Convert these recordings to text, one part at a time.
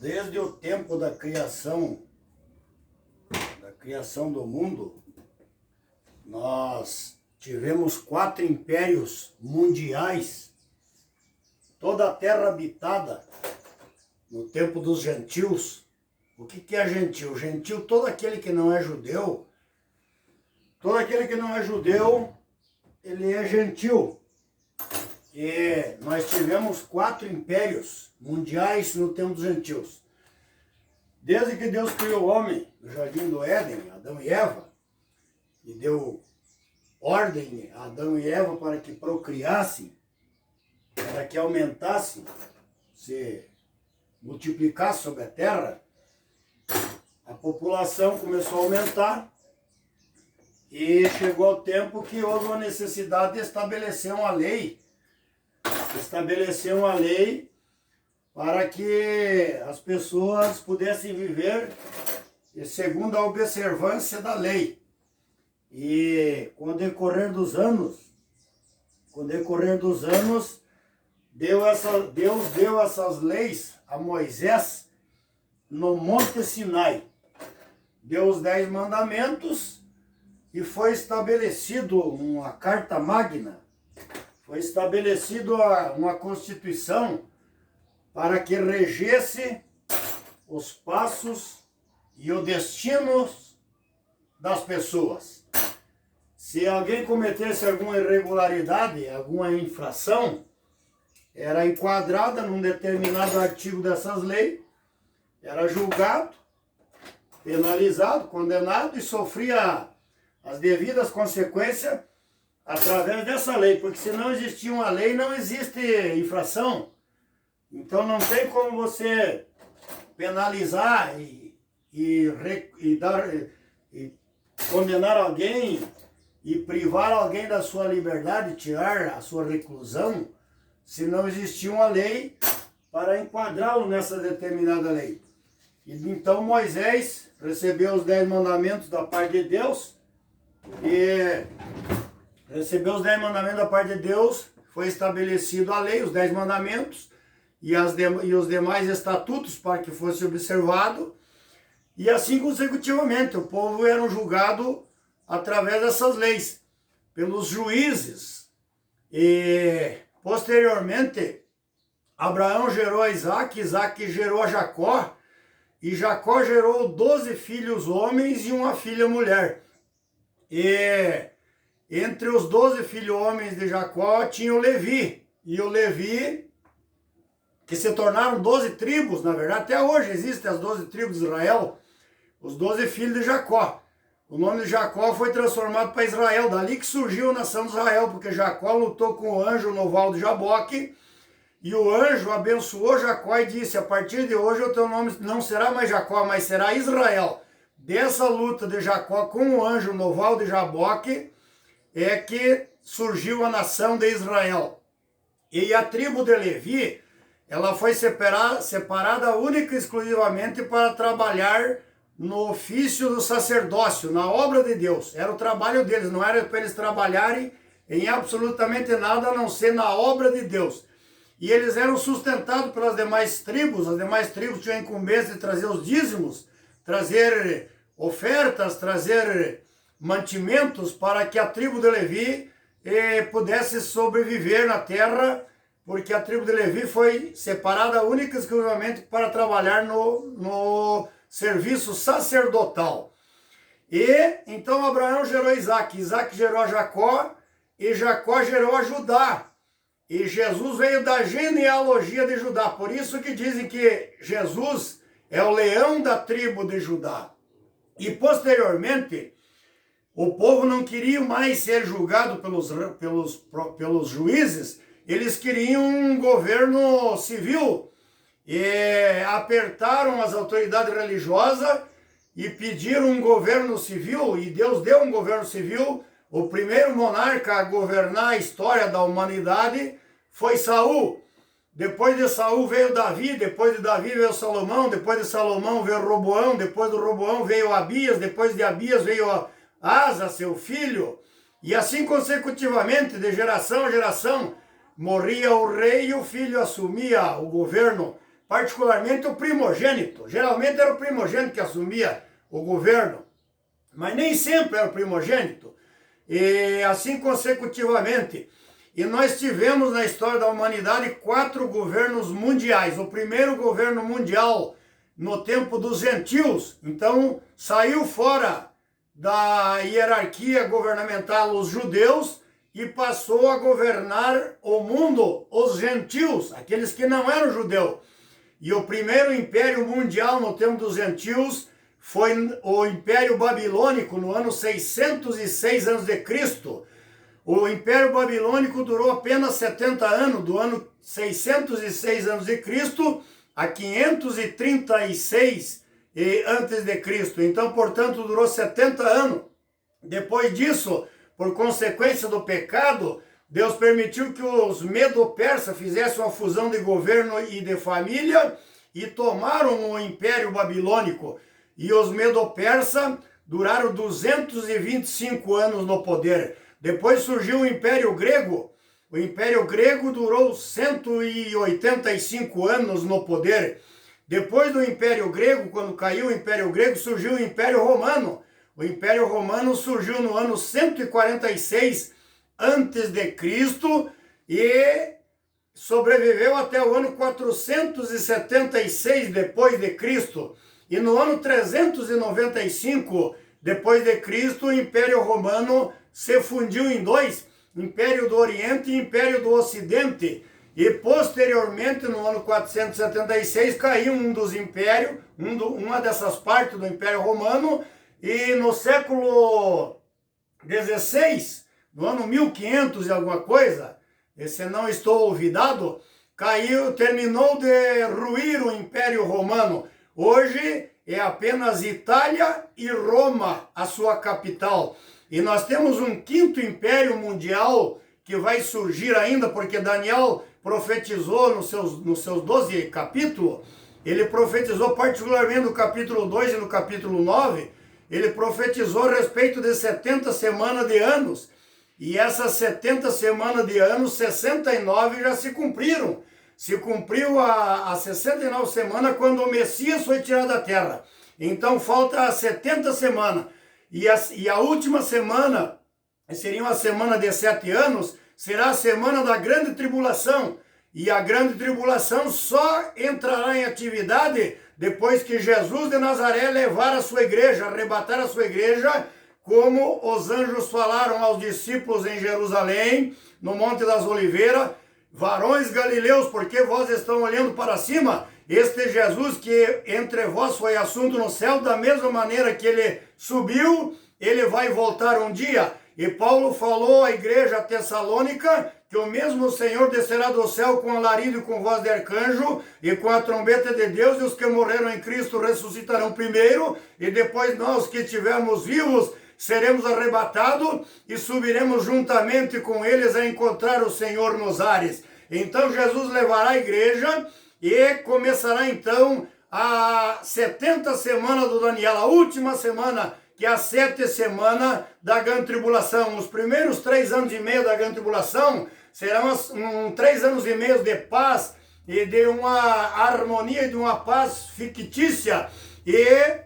Desde o tempo da criação do mundo, nós tivemos 4 impérios mundiais, toda a terra habitada no tempo dos gentios. O que é gentil? Gentil, todo aquele que não é judeu, ele é gentil. E nós tivemos 4 impérios mundiais no tempo dos gentios. Desde que Deus criou o homem no jardim do Éden, Adão e Eva, e deu ordem a Adão e Eva para que procriassem, para que aumentassem, se multiplicassem sobre a terra, a população começou a aumentar e chegou ao tempo que houve uma necessidade de estabelecer uma lei para que as pessoas pudessem viver segundo a observância da lei. E com o decorrer dos anos, Deus deu essas leis a Moisés no Monte Sinai. Deu os 10 mandamentos e foi estabelecido uma carta magna, foi estabelecido uma constituição para que regesse os passos e o destino das pessoas. Se alguém cometesse alguma irregularidade, alguma infração, era enquadrada num determinado artigo dessas leis, era julgado, penalizado, condenado e sofria as devidas consequências através dessa lei, porque se não existir uma lei, não existe infração. Então não tem como você penalizar e condenar alguém e privar alguém da sua liberdade, tirar a sua reclusão, se não existir uma lei para enquadrá-lo nessa determinada lei. E então Moisés recebeu os 10 mandamentos da parte de Deus, e recebeu os 10 mandamentos da parte de Deus, foi estabelecido a lei, os 10 mandamentos, e os demais estatutos para que fosse observado, e assim consecutivamente. O povo era julgado através dessas leis, pelos juízes. E posteriormente, Abraão gerou a Isaac, Isaac gerou a Jacó, e Jacó gerou 12 filhos homens e uma filha mulher. E entre os 12 filhos homens de Jacó tinha o Levi, e o Levi, que se tornaram 12 tribos, na verdade, até hoje existem as 12 tribos de Israel, os 12 filhos de Jacó. O nome de Jacó foi transformado para Israel, dali que surgiu a nação de Israel, porque Jacó lutou com o anjo no val de Jaboque, e o anjo abençoou Jacó e disse: a partir de hoje o teu nome não será mais Jacó, mas será Israel. Dessa luta de Jacó com o anjo no val de Jaboque é que surgiu a nação de Israel. E a tribo de Levi, ela foi separada única e exclusivamente para trabalhar no ofício do sacerdócio, na obra de Deus. Era o trabalho deles, não era para eles trabalharem em absolutamente nada a não ser na obra de Deus. E eles eram sustentados pelas demais tribos. As demais tribos tinham a incumbência de trazer os dízimos, trazer ofertas, trazer mantimentos para que a tribo de Levi pudesse sobreviver na terra, porque a tribo de Levi foi separada única e exclusivamente para trabalhar no serviço sacerdotal. E então Abraão gerou Isaac, Isaac gerou a Jacó, e Jacó gerou a Judá. E Jesus veio da genealogia de Judá. Por isso que dizem que Jesus é o leão da tribo de Judá. E posteriormente, o povo não queria mais ser julgado pelos juízes, eles queriam um governo civil. E apertaram as autoridades religiosas e pediram um governo civil, e Deus deu um governo civil. O primeiro monarca a governar a história da humanidade foi Saul. Depois de Saul veio Davi, depois de Davi veio Salomão, depois de Salomão veio Roboão, depois do Roboão veio Abias, depois de Abias veio Asa, seu filho. E assim consecutivamente, de geração a geração, morria o rei e o filho assumia o governo particularmente o primogênito. Geralmente era o primogênito que assumia o governo, mas nem sempre era o primogênito, e assim consecutivamente. E nós tivemos na história da humanidade 4 governos mundiais. O primeiro governo mundial no tempo dos gentios, então saiu fora da hierarquia governamental os judeus e passou a governar o mundo os gentios, aqueles que não eram judeus. E o primeiro império mundial no tempo dos gentios foi o Império Babilônico, no ano 606 a.C. O Império Babilônico durou apenas 70 anos, do ano 606 a.C. a 536 a.C. Então, portanto, durou 70 anos. Depois disso, por consequência do pecado, Deus permitiu que os medo-persas fizessem uma fusão de governo e de família e tomaram o Império Babilônico. E os medo-persas duraram 225 anos no poder. Depois surgiu o Império Grego. O Império Grego durou 185 anos no poder. Depois do Império Grego, quando caiu o Império Grego, surgiu o Império Romano. O Império Romano surgiu no ano 146 a.C. e sobreviveu até o ano 476 depois de Cristo. E no ano 395 depois de Cristo, o Império Romano se fundiu em 2, Império do Oriente e Império do Ocidente. E posteriormente, no ano 476, caiu um dos impérios, uma dessas partes do Império Romano, e no século XVI, no ano 1500 e alguma coisa, se não estou olvidado, terminou de ruir o Império Romano. Hoje é apenas Itália e Roma a sua capital. E nós temos um 5º Império Mundial que vai surgir ainda, porque Daniel profetizou nos seus 12 capítulos, ele profetizou particularmente no capítulo 2 e no capítulo 9, ele profetizou a respeito de 70 semanas de anos. E essas 70 semanas de anos, 69 já se cumpriram. Se cumpriu a 69 semanas quando o Messias foi tirado da terra. Então falta 70 semanas. E a última semana, seria uma semana de 7 anos, será a semana da grande tribulação. E a grande tribulação só entrará em atividade depois que Jesus de Nazaré levar a sua igreja, arrebatar a sua igreja, como os anjos falaram aos discípulos em Jerusalém, no Monte das Oliveiras: varões galileus, porque vós estão olhando para cima? Este Jesus que entre vós foi assunto no céu, da mesma maneira que ele subiu, ele vai voltar um dia. E Paulo falou à igreja tessalônica que o mesmo Senhor descerá do céu com alarido e com voz de arcanjo e com a trombeta de Deus, e os que morreram em Cristo ressuscitarão primeiro, e depois nós que estivermos vivos seremos arrebatados e subiremos juntamente com eles a encontrar o Senhor nos ares. Então Jesus levará a igreja e começará então a 70 semanas do Daniel, a última semana, que é a 7ª semana da grande tribulação. Os primeiros 3 anos e meio da grande tribulação serão 3 anos e meio de paz e de uma harmonia e de uma paz fictícia. E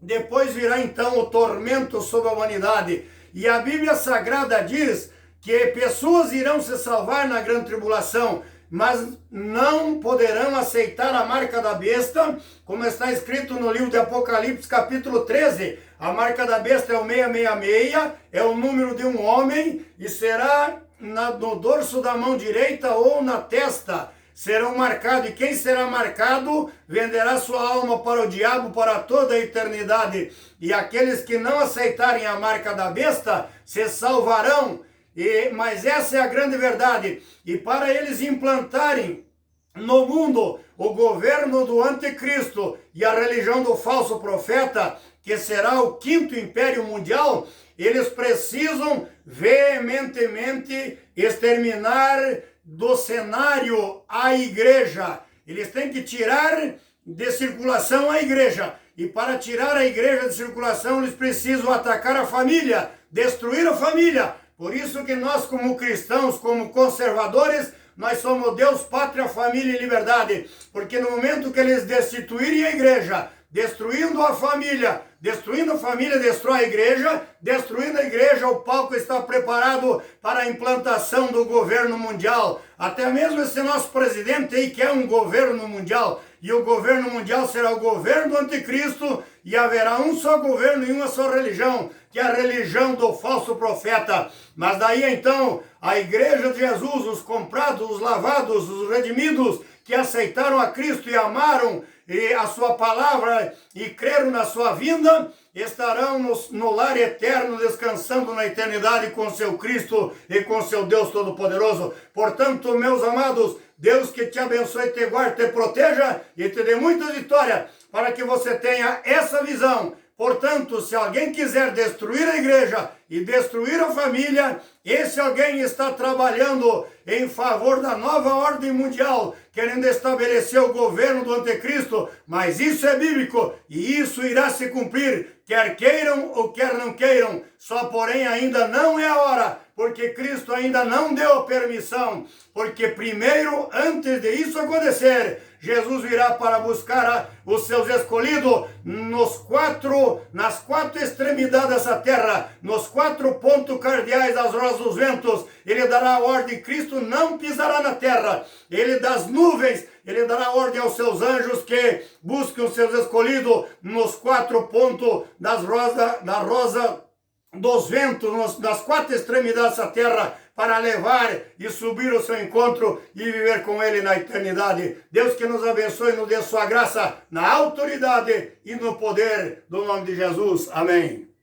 depois virá então o tormento sobre a humanidade. E a Bíblia Sagrada diz que pessoas irão se salvar na grande tribulação, mas não poderão aceitar a marca da besta, como está escrito no livro de Apocalipse, capítulo 13. A marca da besta é o 666, é o número de um homem, e será no dorso da mão direita ou na testa. Serão marcados, e quem será marcado venderá sua alma para o diabo para toda a eternidade. E aqueles que não aceitarem a marca da besta se salvarão. Mas essa é a grande verdade. E para eles implantarem no mundo o governo do anticristo e a religião do falso profeta, que será o 5º Império Mundial, eles precisam veementemente exterminar do cenário a igreja. Eles têm que tirar de circulação a igreja. E para tirar a igreja de circulação, eles precisam atacar a família, destruir a família. Por isso que nós, como cristãos, como conservadores, nós somos Deus, pátria, família e liberdade. Porque no momento que eles destituírem a igreja, destruindo a família, destrói a igreja, destruindo a igreja, o palco está preparado para a implantação do governo mundial. Até mesmo esse nosso presidente aí quer um governo mundial, e o governo mundial será o governo do anticristo, e haverá um só governo e uma só religião, que é a religião do falso profeta. Mas daí então, a igreja de Jesus, os comprados, os lavados, os redimidos, que aceitaram a Cristo e amaram a sua palavra e creram na sua vinda, estarão no lar eterno, descansando na eternidade com seu Cristo e com seu Deus Todo-Poderoso. Portanto, meus amados, Deus que te abençoe, te guarde, te proteja e te dê muita vitória, para que você tenha essa visão. Portanto, se alguém quiser destruir a igreja e destruir a família, esse alguém está trabalhando em favor da nova ordem mundial, querendo estabelecer o governo do anticristo, mas isso é bíblico e isso irá se cumprir, quer queiram ou quer não queiram, só porém ainda não é a hora, porque Cristo ainda não deu permissão, porque primeiro, antes de isso acontecer, Jesus virá para buscar os seus escolhidos nas quatro extremidades dessa terra, nos 4 pontos cardeais das rodas dos ventos. Ele dará a ordem, Cristo não pisará na terra. Ele das nuvens, ele dará ordem aos seus anjos que busquem os seus escolhidos nos 4 pontos da rosa dos ventos, nas 4 extremidades dessa terra, para levar e subir ao seu encontro e viver com ele na eternidade. Deus que nos abençoe e nos dê sua graça na autoridade e no poder do nome de Jesus. Amém.